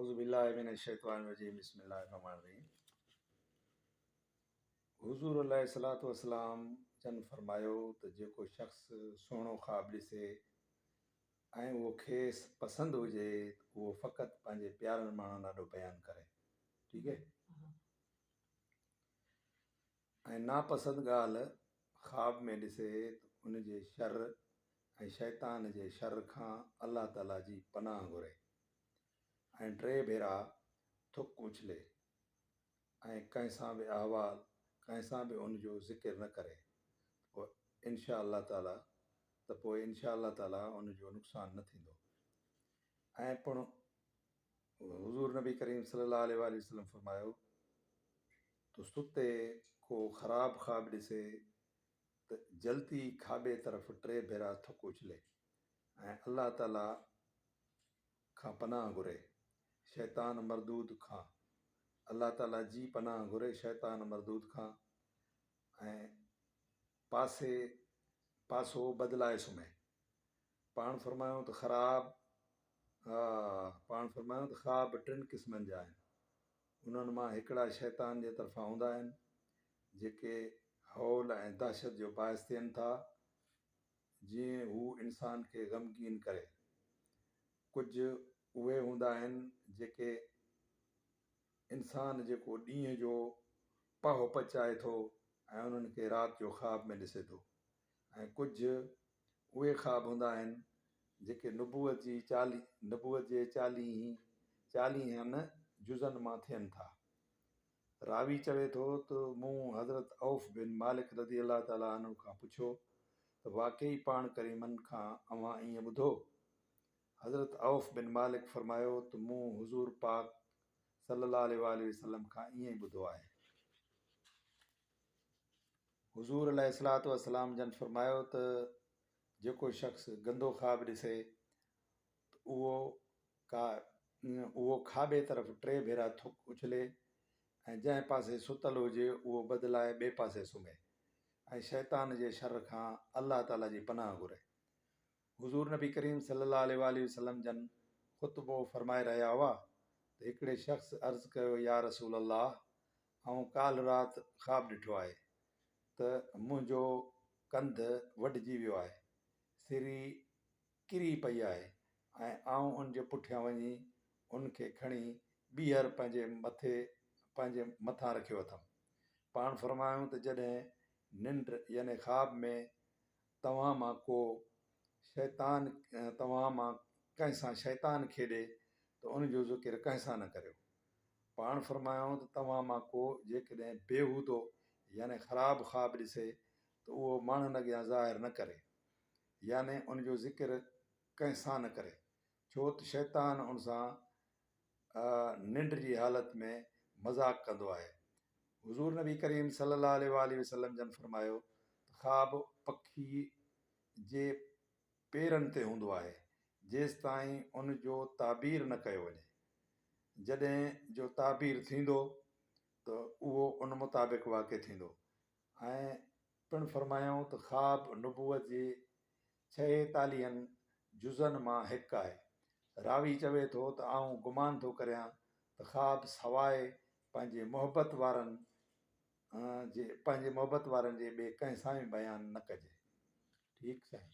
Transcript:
औज़ुबिल्लाहिमिनश्शैतानिर्रजीम बिस्मिल्लाहिर्रहमानिर्रहीम। हुज़ूर अलैहिस्सलातु वस्सलाम जन फरमायो त जेको शख़्स सुहिणो ख़्वाबु ॾिसे ऐं उहो खेसि पसंदि हुजे उहो फ़क़ति पंहिंजे प्यारनि माण्हुनि ॾाढो बयानु करे, ठीकु है। ऐं नापसंदि ॻाल्हि ख़्वाब में ॾिसे त उनजे शर ऐं शैतान जे शर खां अलाह ताला जी पनाह घुरे ऐं 3 भेरा थुक उछले ऐं कंहिंसां बि अहवाल कंहिंसां बि उनजो ज़िक्र न करे पोइ इनशा अल्लाह ताला उनजो नुक़सानु न थींदो। ऐं पिणु हुज़ूर नबी करीम सल्लल्लाहु अलैहि वसल्लम फरमायो त सुते को ख़राबु ख़्वाबु ॾिसे त जल्दी खाॿे तरफ़ 3 भेरा थुक उछले ऐं अल्लाह ताला खां पनाह घुरे शैतान मरदूद खां, अल्लाह ताला जी पनाह घुरे शैतान मरदूद खां ऐं पासो बदिलाए सुम्हे। पाण फरमायूं त ख़्वाब 3 क़िस्मनि जा आहिनि। उन्हनि मां हिकिड़ा शैतान जे तरफ़ां हूंदा आहिनि जेके हौल ऐं दहशत जो बाइस थियनि था जीअं हू इंसान खे ग़मगीन करे। कुझु उहे हूंदा आहिनि जेके इंसान जेको ॾींहं जो पहो पचाए थो ऐं उन्हनि खे राति जो ख़्वाब में ॾिसे थो। ऐं कुझु उहे ख़्वाब हूंदा आहिनि जेके नबूअत जे 40 जुज़नि मां थियनि था। रावी चवे थो त मूं हज़रत औफ़ बिन मालिक रज़ी अल्लाह ताला अन्हु खां पुछियो त वाक़ई पाण करीमनि खां अव्हां ईअं ॿुधो? हज़रत औफ़ बिन मालिक फरमायो त मूं हुज़ूर पाक सल्लल्लाहु अलैहि वसल्लम खां ईअं ई ॿुधो आहे। हुज़ूर अलैहिस्सलातु वस्सलाम जन फरमायो त जेको शख़्स गंदो ख़्वाबु ॾिसे त उहो खाॿे तरफ़ 3 भेरा थुक उछले ऐं जंहिं पासे सुतल हुजे उहो बदिलाए ॿिए पासे सुम्हे ऐं शैतान जे शर खां अल्लाह ताला जी पनाह घुरे। हुज़ूर नबी करीम सल्लल्लाहु अलैहि वसल्लम जन ख़ुतबो फरमाए रहिया हुआ त हिकिड़े शख़्स अर्ज़ु कयो, या रसूल अल्लाह, ऐं काल्ह राति ख़्वाबु ॾिठो आहे त मुंहिंजो कंधु वढिजी वियो आहे, सिरी किरी पई आहे ऐं आउं उनजे पुठियां वञी उनखे खणी ॿीहर पंहिंजे मथां रखियो अथमि। पाण फरमायूं त जॾहिं निंड यानी ख़्वाब में तव्हां मां कंहिंसां शैतान खेॾे त उनजो ज़िक्र कंहिंसां न करियो। पाण फरमायूं त तव्हां मां को जेकॾहिं बेहूदो यानी ख़राबु ख़्वाबु ॾिसे त उहो माण्हुनि अॻियां ज़ाहिर न करे यानी उनजो ज़िक्र कंहिंसां न करे, छो त शैतान उन सां निंड जी हालति में मज़ाक़ कंदो आहे। हुज़ूर नबी करीम सल्लल्लाहु अलैहि वसल्लम जन फरमायो त ख़्वाबु पखी जे पेरनि ते हूंदो आहे जेसि ताईं उनजो ताबीर न कयो वञे। जॾहिं जो ताबीर थींदो त उहो उन मुताबिक़ वाक़ई थींदो। ऐं पिणु फरमायूं त ख़्वाब नबूअत जे 46 जुज़नि मां हिकु आहे। रावी चवे थो त आउं गुमान थो करियां त ख़्वाब सवाइ पंहिंजे मोहबत वारनि जे ॿिए कंहिंसां बि बयानु न कजे। ठीकु साईं।